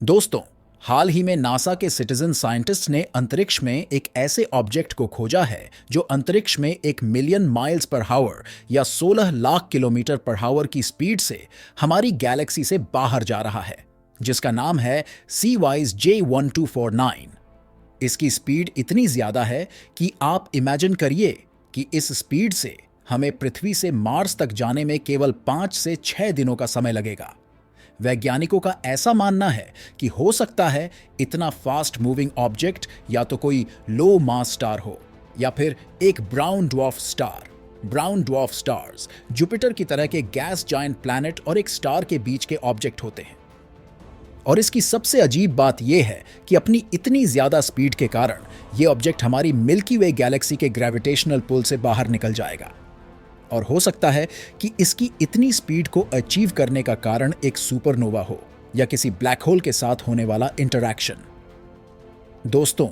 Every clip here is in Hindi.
दोस्तों, हाल ही में नासा के सिटीजन साइंटिस्ट ने अंतरिक्ष में एक ऐसे ऑब्जेक्ट को खोजा है जो अंतरिक्ष में 1 मिलियन माइल्स पर हावर या 16 लाख किलोमीटर पर हावर की स्पीड से हमारी गैलेक्सी से बाहर जा रहा है, जिसका नाम है CWISE J1249। इसकी स्पीड इतनी ज्यादा है कि आप इमेजिन करिए कि इस स्पीड से हमें पृथ्वी से मार्स तक जाने में केवल 5 से 6 दिनों का समय लगेगा। वैज्ञानिकों का ऐसा मानना है कि हो सकता है इतना फास्ट मूविंग ऑब्जेक्ट या तो कोई लो मास स्टार हो या फिर एक brown dwarf star. Brown dwarf stars Jupiter की तरह के गैस जायंट प्लैनेट और एक स्टार के बीच के ऑब्जेक्ट होते हैं। और इसकी सबसे अजीब बात यह है कि अपनी इतनी ज्यादा स्पीड के कारण यह ऑब्जेक्ट हमारी मिल्की वे गैलेक्सी के ग्रेविटेशनल पुल से बाहर निकल जाएगा। और हो सकता है कि इसकी इतनी स्पीड को अचीव करने का कारण एक सुपरनोवा हो या किसी ब्लैक होल के साथ होने वाला इंटरैक्शन। दोस्तों,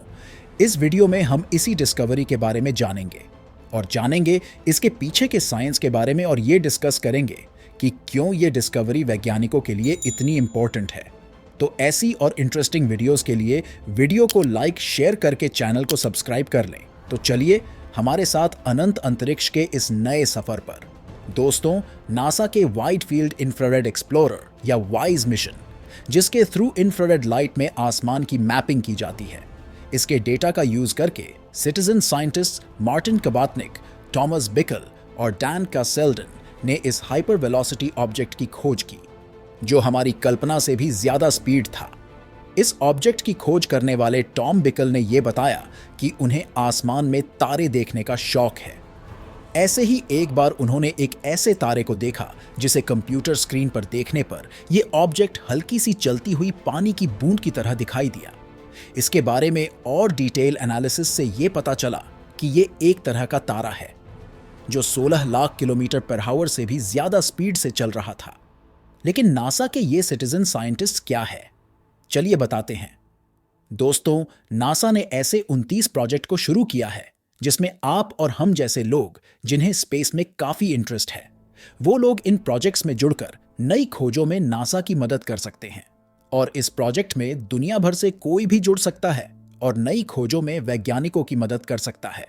इस वीडियो में हम इसी डिस्कवरी के बारे में जानेंगे इसके पीछे के साइंस के बारे में, और ये डिस्कस करेंगे कि क्यों ये डिस्कवरी वैज्ञानिकों के लिए इतनी इंपॉर्टेंट है। तो ऐसी और इंटरेस्टिंग वीडियोस के लिए वीडियो को लाइक शेयर करके चैनल को सब्सक्राइब कर लें। तो चलिए हमारे साथ अनंत अंतरिक्ष के इस नए सफर पर। दोस्तों, नासा के वाइड फील्ड इंफ्रारेड एक्सप्लोरर या वाइज मिशन, जिसके थ्रू इंफ्रारेड लाइट में आसमान की मैपिंग की जाती है, इसके डेटा का यूज करके सिटीजन साइंटिस्ट मार्टिन कबातनिक, थॉमस बिकल और डैन कासेल्डन ने इस हाइपर वेलोसिटी ऑब्जेक्ट की खोज की, जो हमारी कल्पना से भी ज्यादा स्पीड था। इस ऑब्जेक्ट की खोज करने वाले टॉम बिकल ने यह बताया कि उन्हें आसमान में तारे देखने का शौक है। ऐसे ही एक बार उन्होंने एक ऐसे तारे को देखा जिसे कंप्यूटर स्क्रीन पर देखने पर यह ऑब्जेक्ट हल्की सी चलती हुई पानी की बूंद की तरह दिखाई दिया। इसके बारे में और डिटेल एनालिसिस से यह पता चला कि यह एक तरह का तारा है जो 16 लाख किलोमीटर पर हावर से भी ज्यादा स्पीड से चल रहा था। लेकिन नासा के ये सिटीजन साइंटिस्ट क्या है, चलिए बताते हैं। दोस्तों, नासा ने ऐसे 29 प्रोजेक्ट को शुरू किया है जिसमें आप और हम जैसे लोग, जिन्हें स्पेस में काफी इंटरेस्ट है, वो लोग इन प्रोजेक्ट्स में जुड़कर नई खोजों में नासा की मदद कर सकते हैं। और इस प्रोजेक्ट में दुनिया भर से कोई भी जुड़ सकता है और नई खोजों में वैज्ञानिकों की मदद कर सकता है।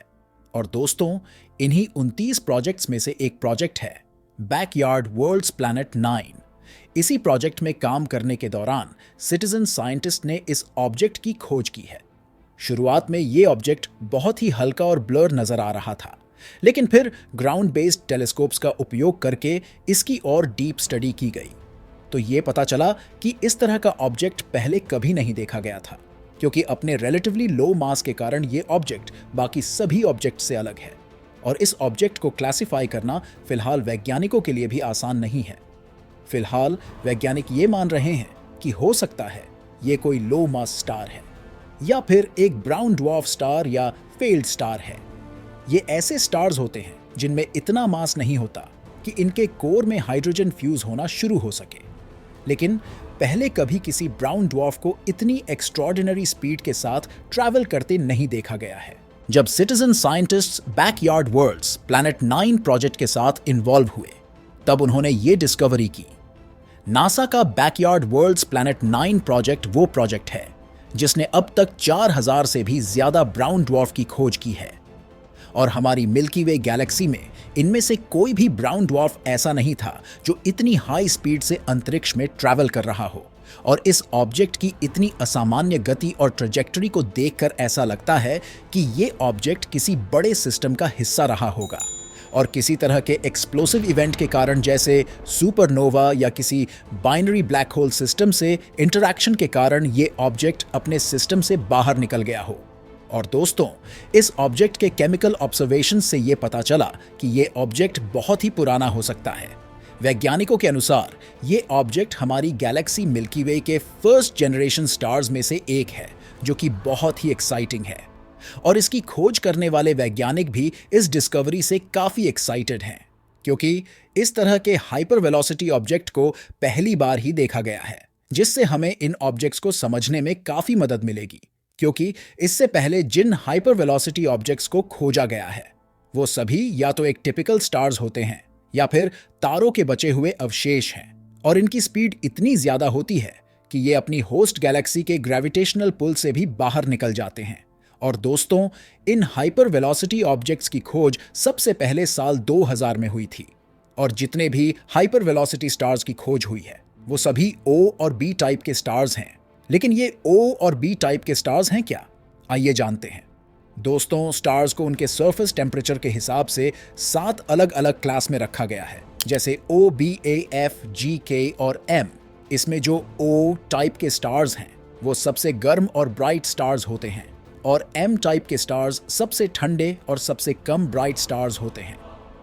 और दोस्तों, इन्हीं 29 प्रोजेक्ट्स में से एक प्रोजेक्ट है बैकयार्ड वर्ल्ड्स प्लैनेट 9। इसी प्रोजेक्ट में काम करने के दौरान सिटीजन साइंटिस्ट ने इस ऑब्जेक्ट की खोज की है। शुरुआत में यह ऑब्जेक्ट बहुत ही हल्का और ब्लर नजर आ रहा था, लेकिन फिर ग्राउंड बेस्ड टेलीस्कोप्स का उपयोग करके इसकी और डीप स्टडी की गई तो यह पता चला कि इस तरह का ऑब्जेक्ट पहले कभी नहीं देखा गया था, क्योंकि अपने रिलेटिवली लो मास के कारण यह ऑब्जेक्ट बाकी सभी ऑब्जेक्ट से अलग है। और इस ऑब्जेक्ट को क्लासिफाई करना फिलहाल वैज्ञानिकों के लिए भी आसान नहीं है। फिलहाल वैज्ञानिक ये मान रहे हैं कि हो सकता है ये कोई लो मास स्टार है या फिर एक ब्राउन ड्वार्फ स्टार या फेल्ड स्टार है। ये ऐसे स्टार्स होते हैं जिनमें इतना मास नहीं होता कि इनके कोर में हाइड्रोजन फ्यूज होना शुरू हो सके। लेकिन पहले कभी किसी ब्राउन ड्वार्फ को इतनी एक्स्ट्रॉर्डिनरी स्पीड के साथ ट्रैवल करते नहीं देखा गया है। जब citizen scientists backyard worlds planet 9 project के साथ इन्वॉल्व हुए, तब उन्होंने ये डिस्कवरी की। नासा का बैकयार्ड वर्ल्ड्स प्लैनेट 9 प्रोजेक्ट वो प्रोजेक्ट है जिसने अब तक 4000 से भी ज्यादा ब्राउन ड्वार्फ की खोज की है। और हमारी मिल्की वे गैलेक्सी में इनमें से कोई भी ब्राउन ड्वार्फ ऐसा नहीं था जो इतनी हाई स्पीड से अंतरिक्ष में ट्रैवल कर रहा हो। और इस ऑब्जेक्ट की इतनी असामान्य गति और ट्रैजेक्टरी को देखकर ऐसा लगता है कि ये ऑब्जेक्ट किसी बड़े सिस्टम का हिस्सा रहा होगा और किसी तरह के एक्सप्लोसिव इवेंट के कारण, जैसे सुपरनोवा या किसी बाइनरी ब्लैक होल सिस्टम से इंटरैक्शन के कारण ये ऑब्जेक्ट अपने सिस्टम से बाहर निकल गया हो। और दोस्तों, इस ऑब्जेक्ट के केमिकल ऑब्जर्वेशन से ये पता चला कि ये ऑब्जेक्ट बहुत ही पुराना हो सकता है। वैज्ञानिकों के अनुसार ये ऑब्जेक्ट हमारी गैलेक्सी मिल्की वे के फर्स्ट जनरेशन स्टार्स में से एक है, जो कि बहुत ही एक्साइटिंग है। और इसकी खोज करने वाले वैज्ञानिक भी इस डिस्कवरी से काफी एक्साइटेड हैं, क्योंकि इस तरह के हाइपर वेलोसिटी ऑब्जेक्ट को पहली बार ही देखा गया है, जिससे हमें इन ऑब्जेक्ट्स को समझने में काफी मदद मिलेगी। क्योंकि इससे पहले जिन हाइपर वेलोसिटी ऑब्जेक्ट्स को खोजा गया है, वो सभी या तो एक टिपिकल स्टार्स होते हैं या फिर तारों के बचे हुए अवशेष हैं, और इनकी स्पीड इतनी ज्यादा होती है कि ये अपनी होस्ट गैलेक्सी के ग्रेविटेशनल पुल से भी बाहर निकल जाते हैं। और दोस्तों, इन हाइपर वेलोसिटी ऑब्जेक्ट्स की खोज सबसे पहले साल 2000 में हुई थी। और जितने भी हाइपर वेलोसिटी स्टार्स की खोज हुई है वो सभी O और B टाइप के स्टार्स हैं। लेकिन ये O और B टाइप के स्टार्स हैं क्या? आइए जानते हैं। दोस्तों, स्टार्स को उनके सरफेस टेम्परेचर के हिसाब से 7 अलग अलग क्लास में रखा गया है, जैसे O, B, A, F, G, K और M। इसमें जो O टाइप के स्टार्स हैं वो सबसे गर्म और ब्राइट स्टार्स होते हैं, और M टाइप के स्टार्स सबसे ठंडे और सबसे कम ब्राइट स्टार्स होते हैं।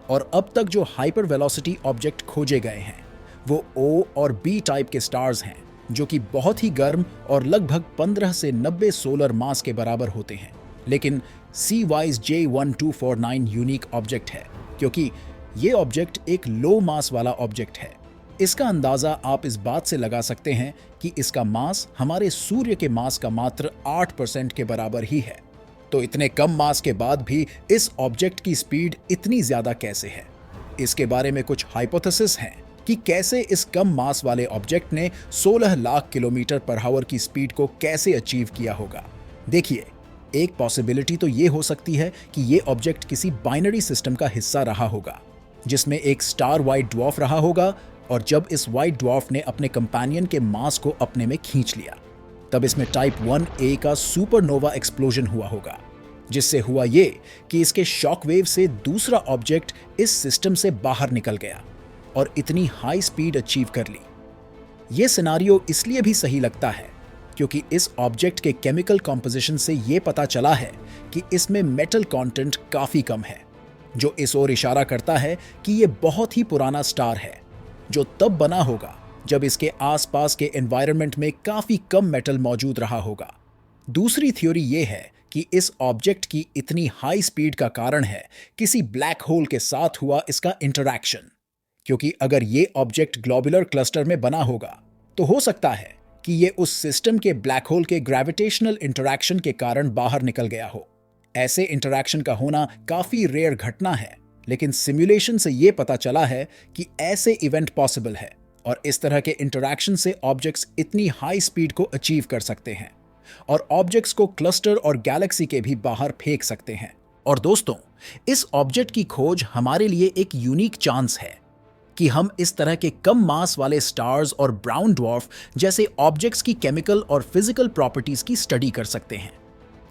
और अब तक जो हाइपर वेलोसिटी ऑब्जेक्ट खोजे गए हैं वो O और B टाइप के स्टार्स हैं, जो कि बहुत ही गर्म और लगभग 15 से 90 सोलर मास के बराबर होते हैं। लेकिन CWISE J1249 यूनिक ऑब्जेक्ट है, क्योंकि ये ऑब्जेक्ट एक लो मास वाला ऑब्जेक्ट है। इसका अंदाजा आप इस बात से लगा सकते हैं कि इसका मास हमारे सूर्य के मास का मात्र 8% के बराबर ही है। तो इतने कम मास के बाद भी इस ऑब्जेक्ट की स्पीड इतनी ज्यादा कैसे है? इसके बारे में कुछ हाइपोथेसिस हैं कि कैसे इस कम मास वाले ऑब्जेक्ट ने 16 लाख किलोमीटर पर आवर की स्पीड को कैसे अचीव किया होगा। देखिए, एक पॉसिबिलिटी तो ये हो सकती है कि ये ऑब्जेक्ट किसी बाइनरी सिस्टम का हिस्सा रहा होगा, जिसमें एक स्टार व्हाइट ड्वार्फ रहा होगा, और जब इस व्हाइट ड्वार्फ ने अपने कंपेनियन के मास को अपने में खींच लिया, तब इसमें टाइप 1A का सुपरनोवा एक्सप्लोजन हुआ होगा, जिससे हुआ ये कि इसके शॉकवेव से दूसरा ऑब्जेक्ट इस सिस्टम से बाहर निकल गया और इतनी हाई स्पीड अचीव कर ली। ये सिनारियो इसलिए भी सही लगता है क्योंकि इस ऑब्जेक्ट के केमिकल कॉम्पोजिशन से ये पता चला है कि इसमें मेटल कंटेंट काफी कम है, जो इस ओर इशारा करता है कि ये बहुत ही पुराना स्टार है, जो तब बना होगा जब इसके आसपास के एनवायरनमेंट में काफी कम मेटल मौजूद रहा होगा। दूसरी थ्योरी ये है कि इस ऑब्जेक्ट की इतनी हाई स्पीड का कारण है किसी ब्लैक होल के साथ हुआ इसका इंटरैक्शन, क्योंकि अगर ये ऑब्जेक्ट ग्लोबुलर क्लस्टर में बना होगा तो हो सकता है कि ये उस सिस्टम के ब्लैक होल के ग्रेविटेशनल इंटरैक्शन के कारण बाहर निकल गया हो। ऐसे इंटरैक्शन का होना काफी रेयर घटना है, लेकिन सिमुलेशन से ये पता चला है कि ऐसे इवेंट पॉसिबल है, और इस तरह के इंटरैक्शन से ऑब्जेक्ट्स इतनी हाई स्पीड को अचीव कर सकते हैं और ऑब्जेक्ट्स को क्लस्टर और गैलेक्सी के भी बाहर फेंक सकते हैं। और दोस्तों, इस ऑब्जेक्ट की खोज हमारे लिए एक यूनिक चांस है कि हम इस तरह के कम मास वाले स्टार्स और ब्राउन ड्वार्फ जैसे ऑब्जेक्ट्स की केमिकल और फिजिकल प्रॉपर्टीज की स्टडी कर सकते हैं,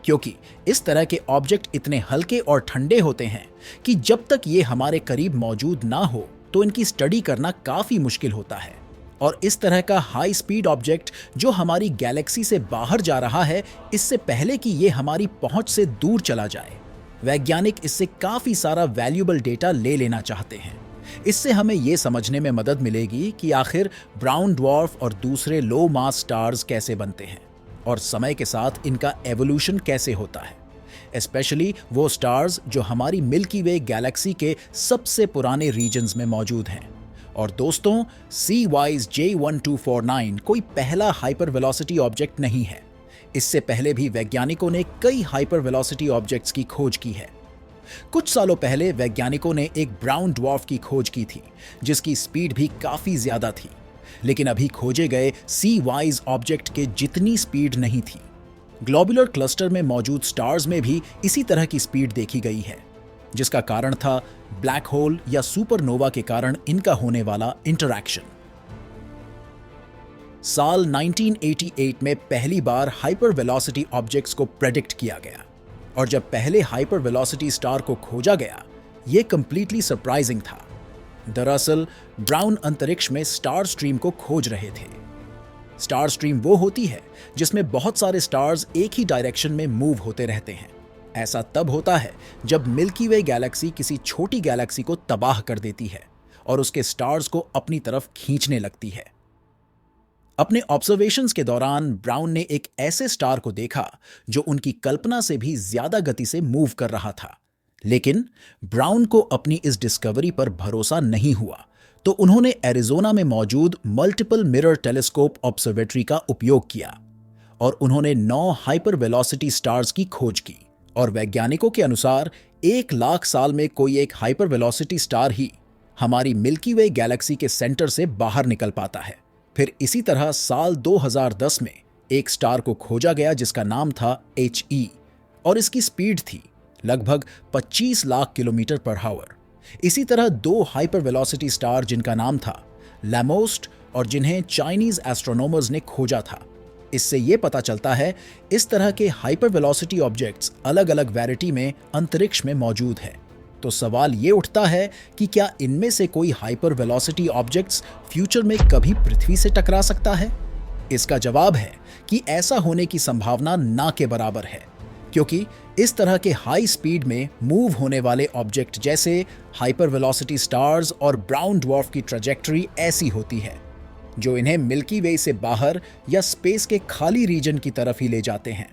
क्योंकि इस तरह के ऑब्जेक्ट इतने हल्के और ठंडे होते हैं कि जब तक ये हमारे करीब मौजूद ना हो तो इनकी स्टडी करना काफी मुश्किल होता है। और इस तरह का हाई स्पीड ऑब्जेक्ट जो हमारी गैलेक्सी से बाहर जा रहा है, इससे पहले कि ये हमारी पहुंच से दूर चला जाए, वैज्ञानिक इससे काफी सारा वैल्यूएबल डेटा ले लेना चाहते हैं। इससे हमें ये समझने में मदद मिलेगी कि आखिर ब्राउन ड्वार्फ और दूसरे लो मास स्टार्स कैसे बनते हैं और समय के साथ इनका एवोल्यूशन कैसे होता है, स्पेशली वो स्टार्स जो हमारी मिल्की वे गैलेक्सी के सबसे पुराने रीजन्स में मौजूद हैं। और दोस्तों, CWISE J1249 कोई पहला हाइपर वेलोसिटी ऑब्जेक्ट नहीं है। इससे पहले भी वैज्ञानिकों ने कई हाइपर वेलोसिटी ऑब्जेक्ट्स की खोज की है। कुछ सालों पहले वैज्ञानिकों ने एक ब्राउन ड्वार्फ की खोज की थी, जिसकी स्पीड भी काफी ज्यादा थी, लेकिन अभी खोजे गए CWISE ऑब्जेक्ट के जितनी स्पीड नहीं थी। ग्लोबुलर क्लस्टर में मौजूद स्टार्स में भी इसी तरह की स्पीड देखी गई है, जिसका कारण था ब्लैक होल या सुपरनोवा के कारण इनका होने वाला इंटरैक्शन। साल 1988 में पहली बार हाइपर वेलोसिटी ऑब्जेक्ट्स को प्रेडिक्ट किया गया, और जब पहले हाइपर वेलोसिटी स्टार को खोजा गया, यह कंप्लीटली सरप्राइजिंग था। दरअसल ब्राउन अंतरिक्ष में स्टार स्ट्रीम को खोज रहे थे। स्टार स्ट्रीम वो होती है जिसमें बहुत सारे स्टार्स एक ही डायरेक्शन में मूव होते रहते हैं। ऐसा तब होता है जब मिल्की वे गैलेक्सी किसी छोटी गैलेक्सी को तबाह कर देती है और उसके स्टार्स को अपनी तरफ खींचने लगती है। अपने ऑब्जर्वेशंस के दौरान ब्राउन ने एक ऐसे स्टार को देखा जो उनकी कल्पना से भी ज्यादा गति से मूव कर रहा था। लेकिन ब्राउन को अपनी इस डिस्कवरी पर भरोसा नहीं हुआ, तो उन्होंने एरिजोना में मौजूद मल्टीपल मिरर टेलीस्कोप ऑब्जर्वेटरी का उपयोग किया और उन्होंने 9 हाइपर वेलोसिटी स्टार्स की खोज की। और वैज्ञानिकों के अनुसार 1 लाख साल में कोई एक हाइपर वेलोसिटी स्टार ही हमारी मिल्की वे गैलेक्सी के सेंटर से बाहर निकल पाता है। फिर इसी तरह साल 2010 में एक स्टार को खोजा गया जिसका नाम था HE और इसकी स्पीड थी लगभग 25 लाख किलोमीटर पर आवर। इसी तरह दो हाइपर वेलोसिटी स्टार जिनका नाम था लैमोस्ट और जिन्हें चाइनीज एस्ट्रोनॉमर्स ने खोजा था। इससे यह पता चलता है इस तरह के हाइपर वेलोसिटी ऑब्जेक्ट्स अलग अलग वैरिटी में अंतरिक्ष में मौजूद है। तो सवाल ये उठता है कि क्या इनमें से कोई हाइपर वेलोसिटी ऑब्जेक्ट्स फ्यूचर में कभी पृथ्वी से टकरा सकता है? इसका जवाब है कि ऐसा होने की संभावना ना के बराबर है, क्योंकि इस तरह के हाई स्पीड में मूव होने वाले ऑब्जेक्ट जैसे हाइपर वेलोसिटी स्टार्स और ब्राउन ड्वार्फ की ट्रैजेक्टरी ऐसी होती है जो इन्हें मिल्की वे से बाहर या स्पेस के खाली रीजन की तरफ ही ले जाते हैं।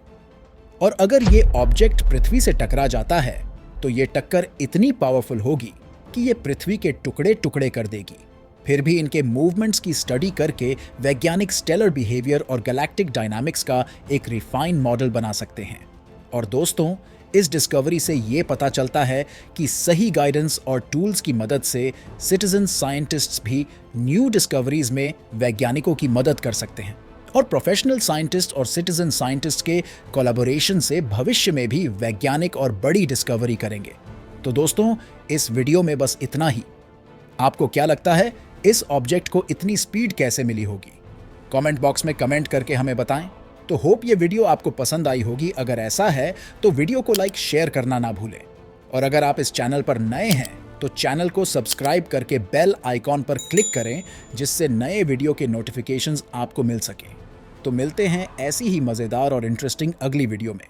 और अगर ये ऑब्जेक्ट पृथ्वी से टकरा जाता है तो ये टक्कर इतनी पावरफुल होगी कि ये पृथ्वी के टुकड़े टुकड़े कर देगी। फिर भी इनके मूवमेंट्स की स्टडी करके वैज्ञानिक स्टेलर बिहेवियर और गैलेक्टिक डायनामिक्स का एक रिफाइन मॉडल बना सकते हैं। और दोस्तों, इस डिस्कवरी से ये पता चलता है कि सही गाइडेंस और टूल्स की मदद से सिटीजन साइंटिस्ट्स भी न्यू डिस्कवरीज में वैज्ञानिकों की मदद कर सकते हैं और प्रोफेशनल साइंटिस्ट और सिटीजन साइंटिस्ट के कोलैबोरेशन से भविष्य में भी वैज्ञानिक और बड़ी डिस्कवरी करेंगे। तो दोस्तों, इस वीडियो में बस इतना ही। आपको क्या लगता है इस ऑब्जेक्ट को इतनी स्पीड कैसे मिली होगी? कमेंट बॉक्स में कमेंट करके हमें बताएं। तो होप ये वीडियो आपको पसंद आई होगी। अगर ऐसा है तो वीडियो को लाइक शेयर करना ना भूलें। और अगर आप इस चैनल पर नए हैं तो चैनल को सब्सक्राइब करके बेल आइकॉन पर क्लिक करें, जिससे नए वीडियो के नोटिफिकेशंस आपको मिल सकें। तो मिलते हैं ऐसी ही मज़ेदार और इंटरेस्टिंग अगली वीडियो में।